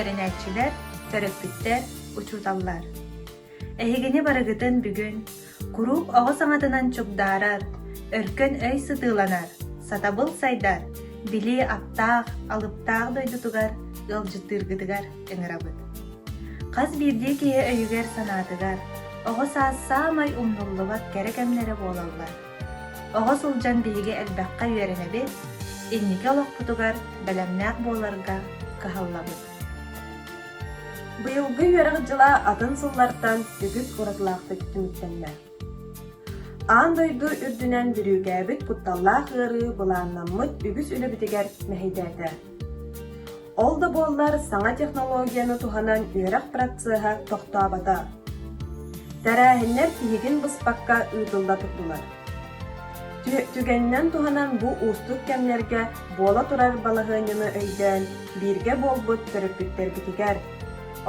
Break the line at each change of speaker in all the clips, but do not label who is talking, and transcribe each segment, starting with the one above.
üyerenetçiler, törökbütter, uçurtallar. Ehigini barıgıtın bugün, kurup ağa sanatınan çukdarar, örkön öy sıtılanar, satabıl saydar, bili aptağ, alıptağ doydutugar, ılcıttırgıdıgar ıngırabıt. Kaz birdi ki öyüger sanatıgar, oğa sağsamay umnulluvat gerekemlere boğlallar. Oğa sulcan bilgi elbaqqa üyerenebit, innike olaqputugar, belemnaq boğlarga kahallabıt.
Быйылгы үөрэгдьыла атын сыллартан үгүс уратылаахтык үмүттэннэ. Аан дойду үрдүнэн бүрүүгээбит кутталлаах ыары былааннаммыт үгүс үлөбүтигэр мэһэйдээдэ. Ол да буоллар саҥа технологияны туханан үөрэх працыыһа тохтообата. Тәрээһиннэр тиһигин быспакка ыытылда туттулар. Түгэннэн туханан бу уустук кэмнэргэ буола турар балаһыаньыны өйдөөн бииргэ буолбут төрөппүттэр битигэр.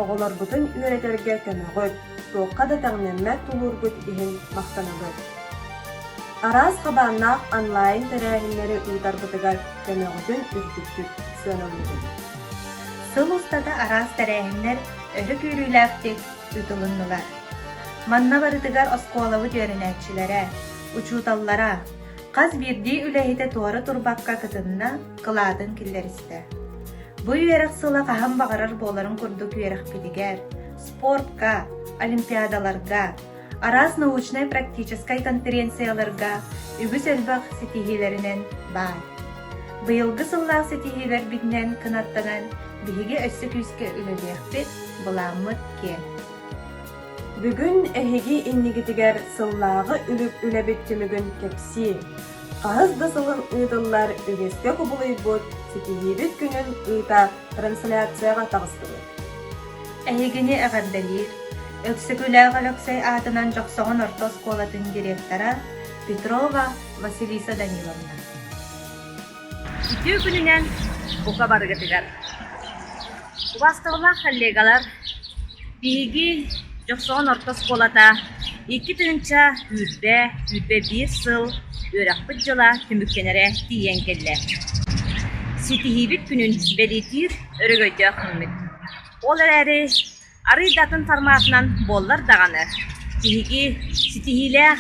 Оҕолорбутун үөрэтергэ көмөгөт, туокка да таңнэммэ тулуурбут иһин мактанабыт. Араас хабааннаах онлайн тэрээһиннери ыытарбытыгар көмөгөтүн үрдүктүк сыаналыбыт.
Сыл устата араас тәрээһиннер өрү күүрүүлээхтик үтылыннылар. Манна барытыгар оскуолабыт үөрэнээччилэрэ, учууталлара, каз бирдии үлэһите туары турбакка кытынна кылаатын киллеристэ. Бу үөрэх сыла хаһан бағарар буоларын курдук үөрэх бидигэр, спортка, олимпиадаларга, араас научно-практическай конференцияларга үгүс элбах ситиһилеринен баар. Быйылгы сыллаах ситиһилер бидинен кынаттанан биһиги өссө күүскэ үлэлиэхпит былааммыт киэн.
Бүгүн эһиги иннигитигэр сыллаагы үлүп үлэбит түмүгүн кепси. Кахыс да сылын ыытыллар үгэскэ кубулуйбут ситиһиибит күнүн ыыта трансляцияга тагыстыбыт.
Эһигини эҕэрдэлиир, өксөкүлээх Алексей аатынан жоксоҕун орто оскуолатын директора Петрова Василиса Даниловна.
Итүү күнүнен бука барыгытыгар. Убастыгылаах коллегалар биһиги жоксоҕун орто оскуолата 2 тыынча үүрбэ биир сыл үөрахпыт жыла түмүккенере тиийэн келле. Ситиһиибит күнүн белитиир өрөгөйдөөх хыммыт. Ол эрээри арыйдатын форматынан боллар даганы. Биһиги ситиһилээх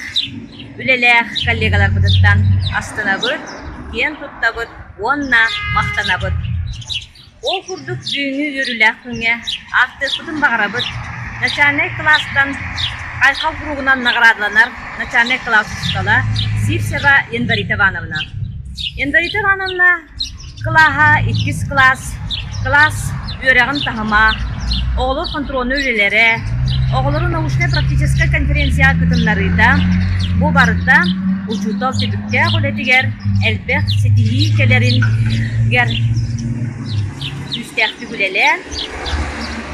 үлэлээх коллегалар бытыттан астынабыт, киэн туттабыт, уонна мактанабыт. Ол курдук дүүңү үөрүлээх күнгэ артыспытын багарабыт. Начальный класстан Айхал кругунан наградаланар начальный класс устала Сивсева Янбарита Ивановна. Янбарита Ивановна клаха 2 класс үөрэгин тахыма, оголор контрольны үлелере, оголору научно-практическая конференция кытыннарыда, бу барыта учутов тибүкке голетигер элбэх ситиһи келерин гер үстәхти үлеле,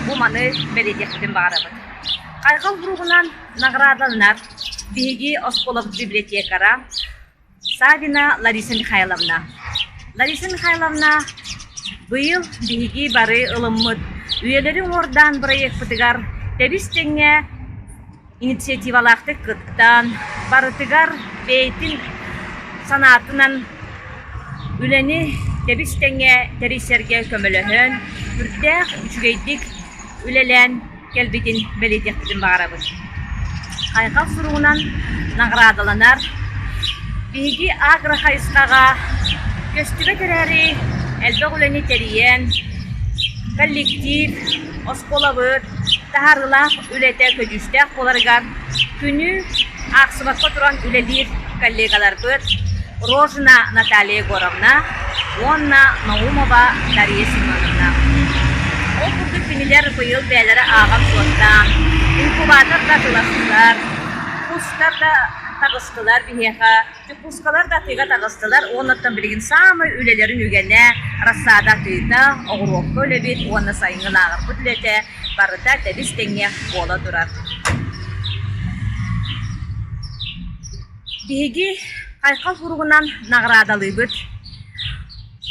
бу маны беледектен багарабыт. Айхал кругунан наградаланар биһиги осколов библиотекара Савина Лариса Михайловна. Лариса Михайловна быйыл биһиги бары ылыммыт үелерин ордан проектпытыгар тебистеңе инициативалаахты кыттан барытыгар бейтин санаатынан үлени тебистеңе терисерге көмөлөһөн үрдээх үчүгейдик үлелен келбитин белетектин багарабыт. Айхал суругунан наградаланар биһиги агрохайыскага көстүбө терери элбек үлени териен коллектив осколабыт тахарылаах үлете көжүстэх боларыгар күнү аксыбатка туран үлелир коллегаларбыт Рожина Наталья Егоровна, Онна Наумова Дарья Семеновна. Ол курдук күнүлер быйыл бээлери агам суоттан, инкубатор да тыластылар, пустар да тагыстылар биһиэха, пускалар да тыйга тагыстылар, оннаттан билигин самый үлелерин үгене рассаада тыйда, оғуруокко үлебит, онна сайыңын агырбыт үлете, барыта тебис теңе бола турар. Биһиги Айхал хуругунан наградалыбыт.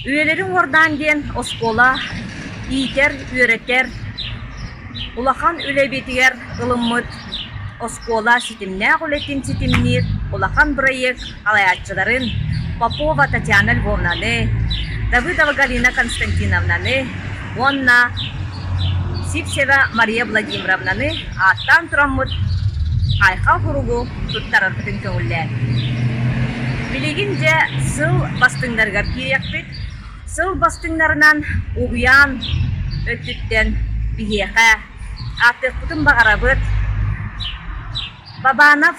Үелерин ордан ден оскола, иитер, үөретер, улахан үлебетигер ылыммыт, оскола ситимнээх үлетин ситимнир, улахан проект алаяччыларын Попова Татьяна Львовнаны, Давыдова Галина Константиновнаны, онна Сипсева Мария Владимировнаны аттан тураммыт айха хуругу туттарарбытын көңүлләр. Билигинже сыл бастыңдаргар киrekпит. Сыл бастыңдарынан угуян өттүттен бихеха аттыкпытын багарабыт. Бабанов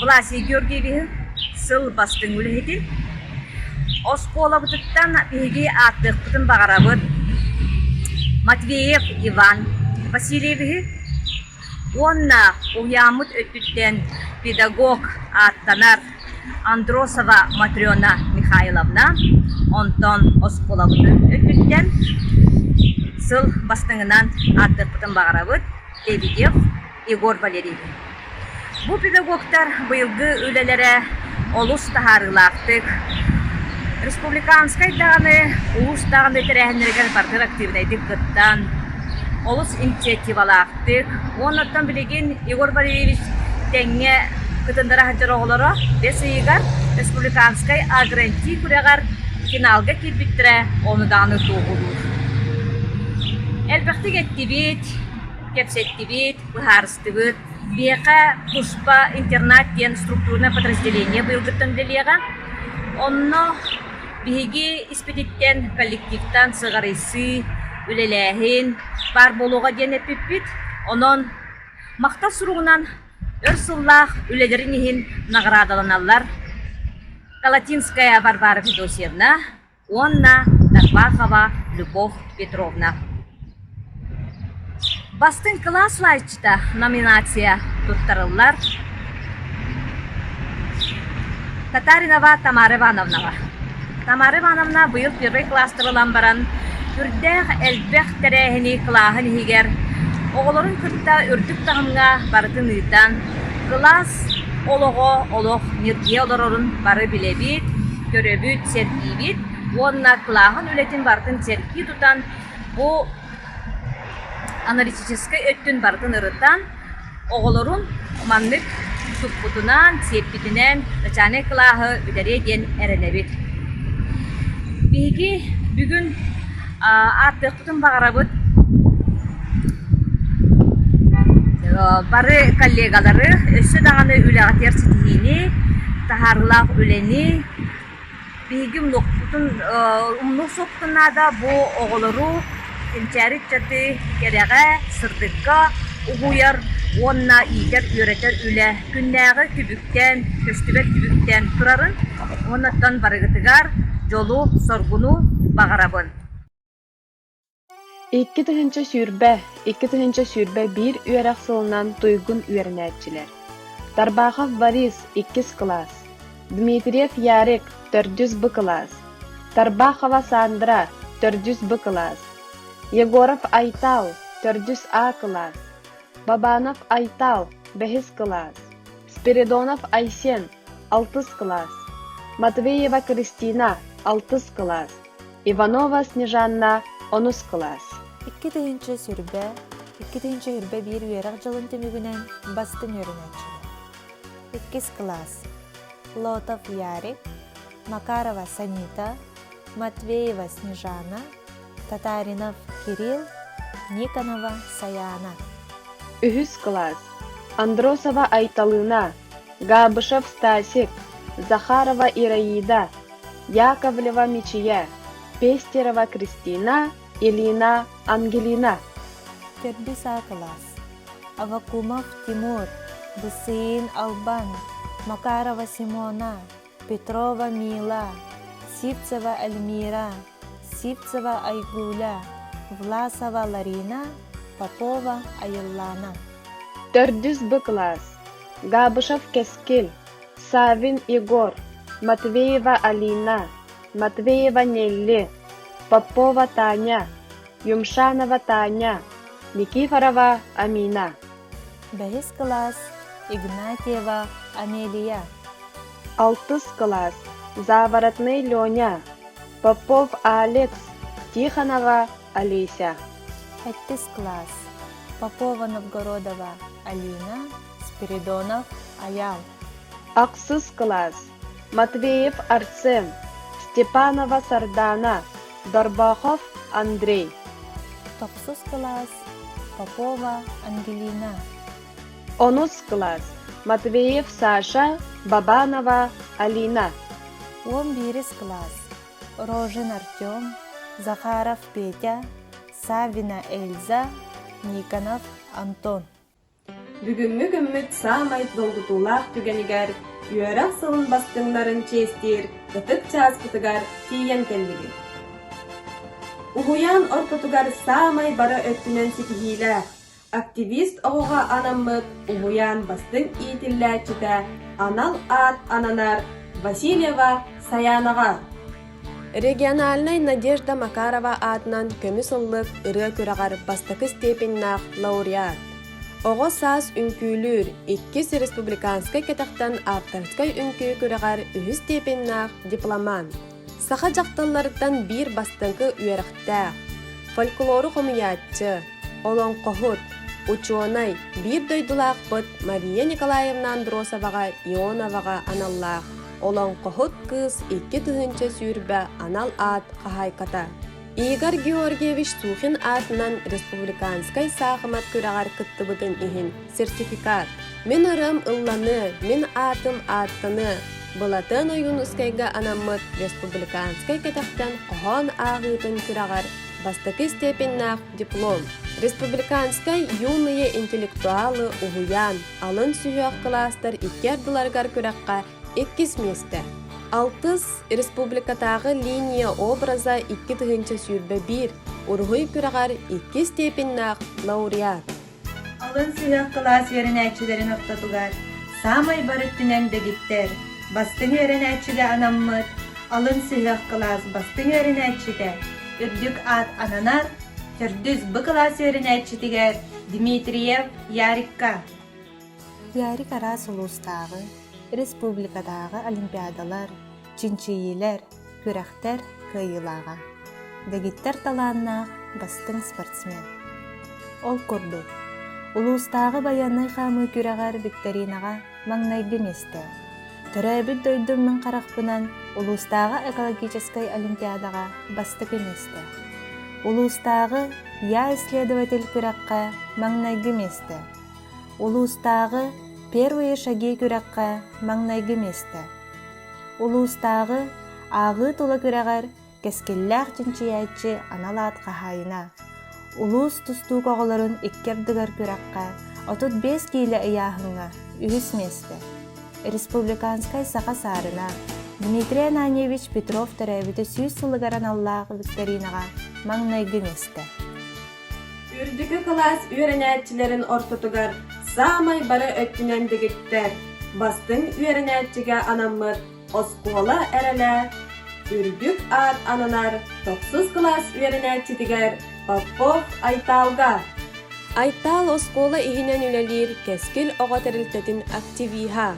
Власий Георгиевич сыл бастың үлехетин. Оскола бутыттан бихеги аттыкпытын багарабыт. Матвеев Иван Васильевич онна уямут өттүттен педагог аттанар Андросова Матрёна Михайловна онтон Осколабытын өттүттен сыл бастыңынан аттыкпытын багарабыт Лебедев Егор Валерьевич. Бу педагогтар быйылгы үлелере олус тахарылактык республиканскай даганы улус даганы терехнерген партер активнайдык гыттан олус инициативалактык. Оннан билеген Егор Валерьевич теңге кытындара хаджароголоро бесыйгар республиканскай агранти күрегар финалга кирбиттире оны даганы тугулур. Элбекти геттибит, кепсеттибит, быхарыстыбыт, бека Пушпа интернат ден структурное подразделение быйылгыттан делега. Онно биһиги испедиттен коллективтан сыгарыйсы үлелэхин бар болуга ден эппиппит. Онон мақта суругунан өр сыллах үлелеринихин наградаланаллар. Калатинская Варвара Федосьевна, Онна Дарбахова Любовь Петровна. Бастың класс лайчыта номинация туттарыллар. Татаринова Тамара Ивановна. Тамара Ивановна быйыл первый класстырылан баран үрдәх элбэх тәрәһини клаһын хигер. Оғыларын күтті үрдік тағымға бардың ыйтан. Класс олығы олық мерге оларырын бары білебит, көрөбіт, сергейбит. Онна клаһын үлетін бардың серги тутан. Бұ аналитический өттін бардың ырытан. Оғыларын маннык туппутунан, сеппитінен, начане клаһы үдәре ден әрелебит. Биги бүгін аттықпытын бағарабыт. Бары коллегалары өсі дағаны үләғатер сетихini, тахарлақ үләни, биги умнуқ соқтынада бұ оғылыру, кенчәрі чаты кереға, сырдыққа, уғуяр, онна ийтер үйретер үлә, күннәғы күбіктен, көстібер күбіктен тұрарын, оннаттан барығытыгар, жолу, соргуну, бағарабын.
2-нче сүрбә bir üyerak сылынан туйгун üyerenetçiler. Дарбахов Борис 2 класс. Дмитриев Ярик 400 Б класс. Дарбахова Сандра 400 Б класс. Егоров Айтал 400 А класс. Бабанов Айтал 5 класс. Спиридонов Айсен 6 класс. Матвеева Кристина 6 класс. Иванова Снежанна 10 класс.
2-нче сүрбә bir üyerak жылын темигүнен бастың öğrenetçiler. 2 класс. Лотов Ярик, Макарова Санита, Матвеева Снежана, Татаринов Кирилл, Никонова Саяна.
3 класс. Андросова Айталына, Габышев Стасик, Захарова Ираида, Яковлева Мичия, Пестерова Кристина, Элина Ангелина.
4 класс. Авакумов Тимур, Дусин Албан, Макарова Симона, Петрова Мила, Сивцева Эльмира, Сивцева Айгуля, Власова Ларина, Попова Айыллана.
400 Б класс. Габышев Кескил, Савин Егор, Матвеева Алина, Матвеева Нелли, Попова Таня, Юмшанова Таня, Никифорова Амина.
5 класс. Игнатьева Амелия.
6 класс. Заворотный Леня, Попов Алекс, Тихонова Олеся.
5 класс. Попова Новгородова Алина, Спиридонов Аял.
6 класс. Матвеев Арсен, Степанова Сардана, Дарбахов Андрей.
9 класс. Попова Ангелина.
10 класс. Матвеев Саша, Бабанова Алина.
11 класс. Рожин Артем, Захаров Петя, Савина Эльза, Никонов Антон.
Бүгүнмү көммүт саамайт долгутуулаах түгенигер, үөрак сылын бастыңнарын честир, ытык чааспытыгар тиен келлиги. Угуян орпутугар саамай бара өттүнен ситихилээх, активист оҕуға анаммыт угуян бастың иитиллээччитэ анал аат ананар Васильева Саянаға.
Региональный Надежда Макарова атынан көмүс ыллык ырыа күрагар бастакы степеннах лауреат. Оҕо саас үңкүүлүүр 2 республиканскай кетахтан авторскай үңкүү күрагар 3 степеннах дипломан. Саха жакталлардан бир бастыңкы үерахтаа. Фольклору хомуяччы, олоңкохут, ученый, бир дойдулаах быт Мария Николаевна Андросовага Ионовага аналлаах. Олоңкохут кыз 2 тыгынча сүүрбэ анал аат кахайката. Игорь Георгиевич Сухин атынан республиканскай саахымат күрагар кыттыбытын ихин сертификат. Мен ырым ылланы, мен атым аттыны. Былатын ойун ускайга анаммыт республиканскай кетахтан кохон ағытын күрагар бастакы степеннах диплом. Республиканскай юные интеллектуалы угуян алын сүйөк кластар 2 дыларгар күракка 2 месте. 6 республикатағы линия образа 2 тыгынча сүүрбэ 1, ургуй күрагар 2 степеннах лауреат.
Алын сүйек класс веренәчилерин ортотугар, самай барыттинен дегиттер, бастың веренәчиге анаммыт, алын сүйек класс бастың веренәчите, үрдүк ат ананар, түрдүз бы класс веренәчитигер Дмитриев Ярикка.
Ярик арас улустағы, республикадағы олимпиадалар, чинчиилер, күрәхтер кыйылаға. Дегиттер таланнақ бастың спортсмен. Ол көрді. Улустағы баянай қамы күрәғар викторинаға маңнайғы месте. Төрәбіт дойдымның қарақпынан улустағы экологическай олимпиадаға бастығы месте. Улустағы я исследователь күрәққа маңнайғы месте. Улустағы первые шаги күрәққа маңнайғы месте. Улустағы ағы толы күрәғар кескелләқ чинчиячы аналат қахайына. Улус тусту коголорун иккердигар күрәккә, 35 киле ыяһыңа, 3 месте. Республиканскай саха сарына Дмитрий Ананьевич Петров төрәбите 100 сылыгаран аллағы викторинаға маңнайғы месте.
Үрдүкү класс үйренәтчилерин ортотугар саамай бары өттүнен дегиттер. Бастың үйренәтчиге анаммыт оскола әреле, үрдүк ат ананар 9 класс үйренәтчитигер Попов Айталга.
Айтал оскола ихинен үлелир кескил оғатырылтетін активиха.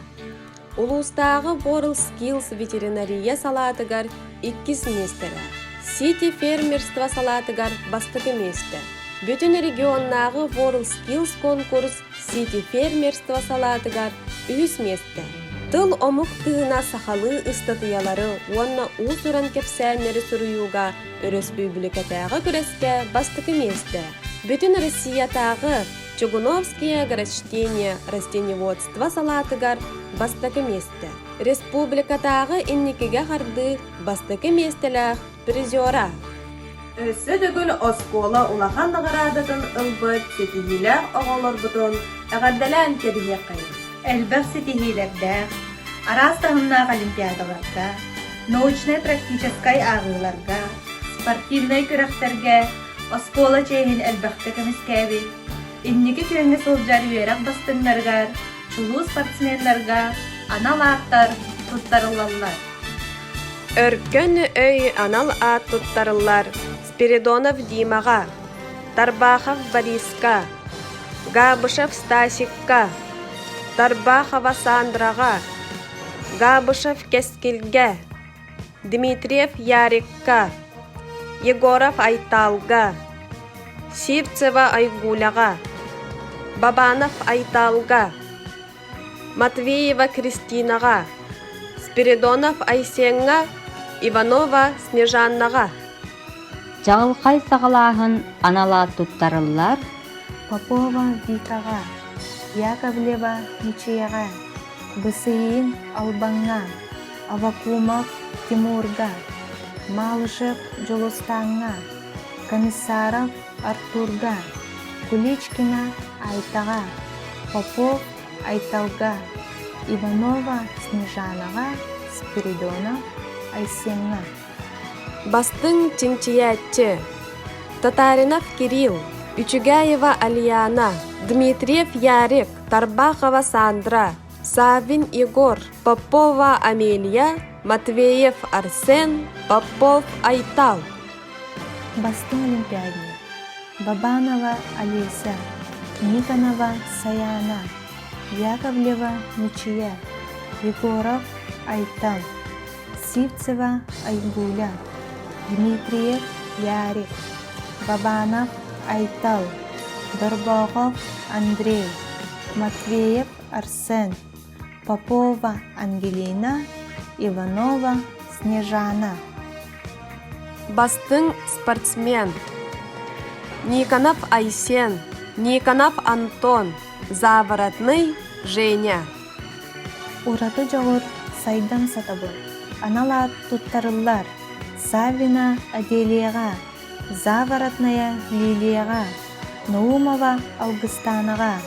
Улустағы World Skills ветеринария салатыгар 2 местері. Сити фермерство салатыгар бастығы месте. Бүтін регионнағы World Skills конкурс Сити фермерство салатыгар 3 месте. Тыл омук тыына сахалы ыстатыялары уанна усуран кепсәннері сұруюға республикатағы күреске бастығы месте. Бүтін Россиятағы Чугуновские огорчения растениеводства салатыгар бастығы месте. Республикатағы инникіге қарды бастығы местелі призера.
Өссө дөгіл оскола улахан нағарадатын ылбыт сетихилер оғалар бұтын әғарделән кедіге қайын.
Әлбәқ сетихилерді, арас тағымнақ олимпиадаларда, научно-практическай ағыларға, спортивнай күрәқтерге, оскола чейін әлбәқті кәміскәбі, иннекі күйіңі сылжар үйерақ бастыңларғар, чулу спортсменларға, аналақтар тұттарылалар.
Өркөн өй анал ат туттарылар Спиридонов Димаға, Тарбахов Бориска, Габышев Стасикка, Тарбахова Сандраға, Габышев Кескилге, Дмитриев Ярикка, Егоров Айталга, Сивцева Айгуляға, Бабанов Айталга, Матвеева Кристинаға, Спиридонов Айсенға, Иванова Снежаннаға,
Жағылқай сағалағын аналар туттарылар.
Попова Викаға, Яковлева Ничияға, Бысыйын Албанға, Авакумов Тимурға, Малышев Жолостанға, Комиссаров Артурға, Куличкина Айтаға, Попов Айталға, Иванова Снежанаға, Спиридонов Айсенға.
Бастың Чинчиятчы, Татаринов Кирилл, Учугаева Алияна, Дмитриев Ярик, Тарбахова Сандра, Савин Егор, Попова Амелия, Матвеев Арсен, Попов Айтал.
Бастың Олимпиадия. Бабанова Алиса, Никонова Саяна, Яковлева Ничия, Егоров Айтал, Сивцева Айгуля, Дмитриев Ярик, Бабанов Айтал, Дорбохов Андрей, Матвеев Арсен, Попова Ангелина, Иванова Снежана.
Бастың спортсмен. Никонов Айсен, Никонов Антон, Заворотный Женя.
Ураты жоғыр сайдан сатабы. Аналар туттарылар. Савина Аделияға, Заворотная Лилияға, Наумова Аугустанаға,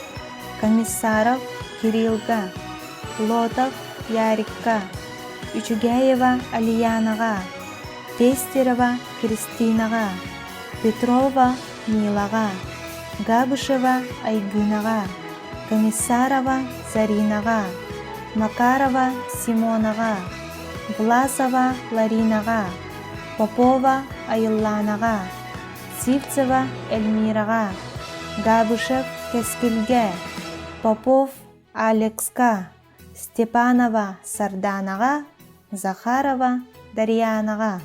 Комиссаров Кириллға, Лотов Ярикқа, Учугаева Алиянаға, Тестерова Кристинаға, Петрова Милаға, Габышева Айгынаға, Комиссарова Заринаға, Макарова Симонаға, Власова Ларинаға, Попова Айылланаға, Сивцева Эльмираға, Габышев Кескилге, Попов Алексқа, Степанова Сарданаға, Захарова Дарьянаға.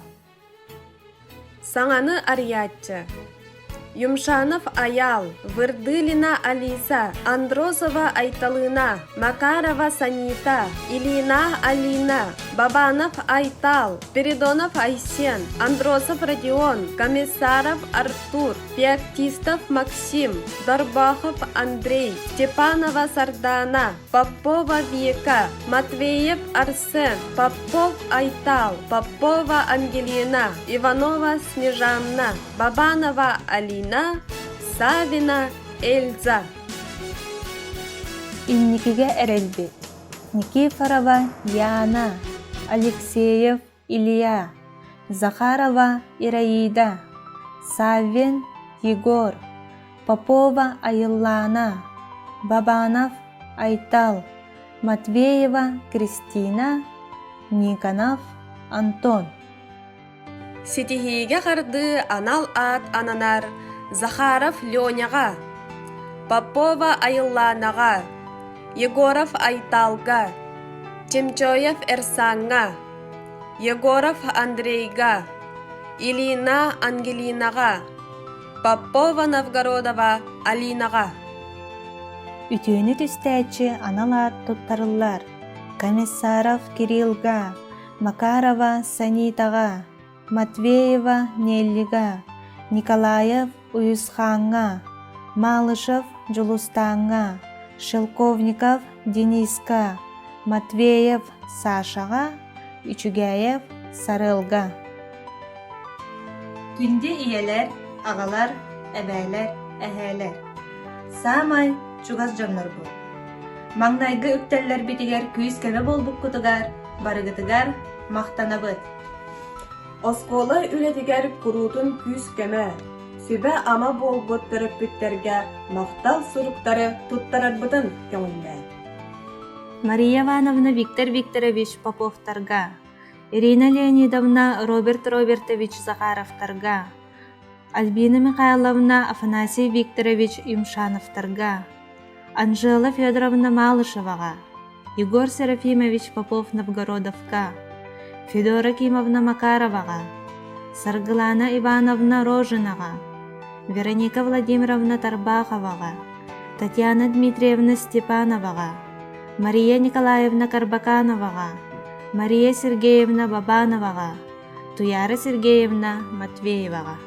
Саңаны Ариятчы, Юмшанов Аял, Вырдылина Алиса, Андросова Айталына, Макарова Санита, Илина Алина, Бабанов Айтал, Передонов Айсен, Андросов Родион, Комиссаров Артур, Пиактистов Максим, Дорбахов Андрей, Степанова Сардана, Попова Вика, Матвеев Арсен, Попов Айтал, Попова Ангелина, Иванова Снежанна, Бабанова Алина, Савина Эльза.
Инникиге Эрелби, Никифорова Яна, Алексеев Илья, Захарова Ираида, Савин Егор, Попова Айыллана, Бабанов Айтал, Матвеева Кристина, Никонов Антон.
Сетихиге қарды анал ат ананар, Захаров Леняға, Попова Айылланаға, Егоров Айталға, Темчоев Эрсанға, Егоров Андрейға, Илина Ангелинаға, Попова Новгородова Алинаға.
Үтіні түстәтші аналар туттарылар. Комиссаров Кириллға, Макарова Санитаға, Матвеева Неллиға, Николаев Уюсханға, Малышев Жулустанға, Шелковников Денисқа, Матвеев Сашаға, Учугаев Сарылға.
Күнде иелер, ағалар, әбәлер, әхәлер. Самай чугас жоннор бұл. Маңнайғы үктәлләр битигер күйіз кәмі бол бұққытығар, барығытығар, мақтанабыд.
Оскола үлетигер курутун күз кеме. Сүбе ама болбут төрөппүттерге мақтал суруктары туттарарбытын көңүлден.
Мария Ивановна Виктор Викторович Поповтарға, Ирина Леонидовна Роберт Робертович Захаровтарға, Альбина Михайловна Афанасий Викторович Юмшановтарға, Анжела Федоровна Малышеваға, Егор Серафимович Попов Новгородовқа, Федора Кимовна Макароваға, Саргылана Ивановна Рожинаға, Вероника Владимировна Тарбаховаға, Татьяна Дмитриевна Степановаға, Мария Николаевна Карбакановаға, Мария Сергеевна Бабановаға, Туяра Сергеевна Матвееваға.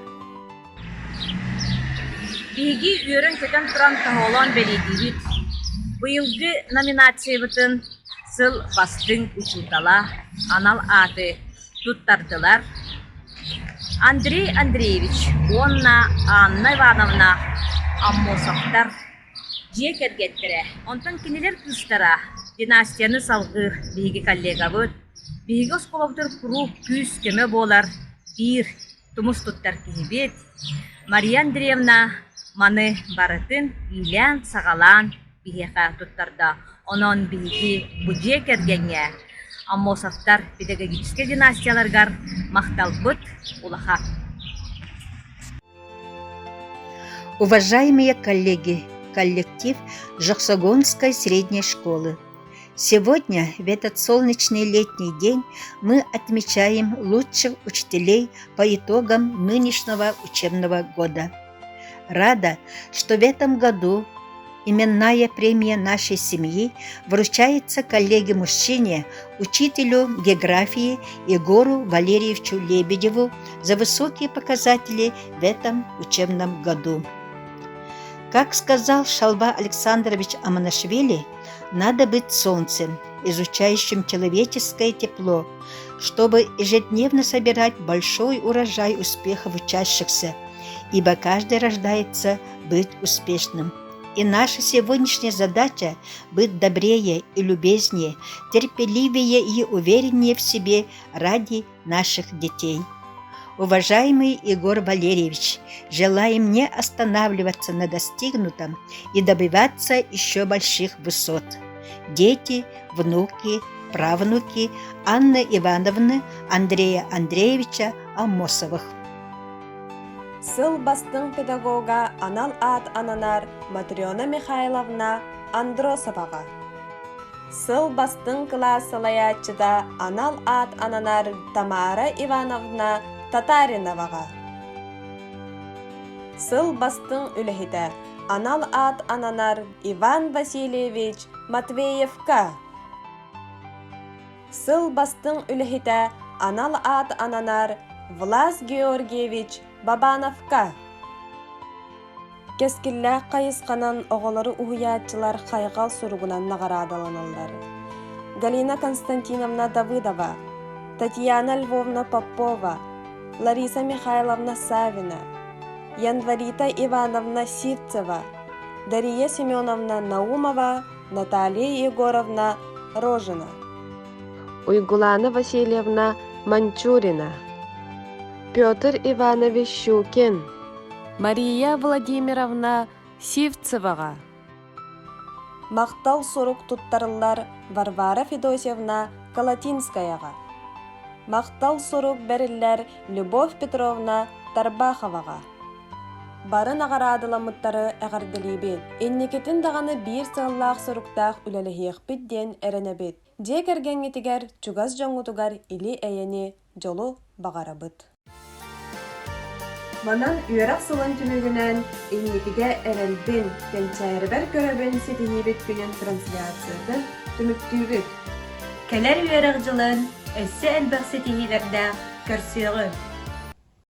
Биги үйөрөн көтөн туран тоһолон белитибит. Быйылгы номинациябытын сыл бастың учутала анал аты туттардылар. Андрей Андреевич, Онна Анна Ивановна Аммосовтар жие кергеттіре. Онтан кинелер кыстара династияны салғыр биги коллегабыт. Биги осколовтыр куру күз кеме болар бир тумус туттар кихибет. Мария Андреевна маны барытын илян сағалан бигеха туттарда. Онон биги будие кергенге. Аммосовтар педагогический династияларгар мақталбыт улаха.
Уважаемые коллеги, коллектив Жоксогонской средней школы. Сегодня, в этот солнечный летний день, мы отмечаем лучших учителей по итогам нынешнего учебного года. Рада, что в этом году именная премия нашей семьи вручается коллеге-мужчине, учителю географии Егору Валерьевичу Лебедеву за высокие показатели в этом учебном году. Как сказал Шалва Александрович Аманашвили, надо быть солнцем, изучающим человеческое тепло, чтобы ежедневно собирать большой урожай успехов учащихся, ибо каждый рождается быть успешным. И наша сегодняшняя задача – быть добрее и любезнее, терпеливее и увереннее в себе ради наших детей. Уважаемый Егор Валерьевич, желаем не останавливаться на достигнутом и добиваться еще больших высот. Дети, внуки, правнуки Анны Ивановны, Андрея Андреевича Аммосовых.
Сыл бастың педагога анал ат ананар Матриона Михайловна Андросоваға. Сыл бастың класс салаятчыда анал ат ананар Тамара Ивановна Татариноваға. Сыл бастың үліхіті анал ат ананар Иван Васильевич Матвеевка. Сыл бастың үліхіті анал ат ананар Влас Георгиевич Бабановка. Кескилле кайысқанан оғолары уһуячылар хайгал суругунан нағарадаланалар. Галина Константиновна Давыдова, Татьяна Львовна Попова, Лариса Михайловна Савина, Январита Ивановна Сивцева, Дарья Семеновна Наумова, Наталья Егоровна Рожина, Уйгулана Васильевна Манчурина, Петр Иванович Щукин, Мария Владимировна Сивцеваға. Мақтал сорук туттарылар Варвара Федосевна Калатинскаяға. Мақтал сорук бәрілер Любовь Петровна Тарбаховаға. Барын ағарадыламыттары әғардылейбет. Эннекетін дағаны бір сыллақ соруктақ үләліхеқ бидден әрінебет. Дек әргенетігер чугаз жоңғытугар или әйені жолу бағарабыт.
Манан үйерак сылын түнігінен иннетіге әрелбін, кенчайрыбар көрөбін сетihibet күнен трансляциядын түміктүйбіт.
Келер үйерек жылын өссі әлбәқ сетихилерді көрсүйіғі.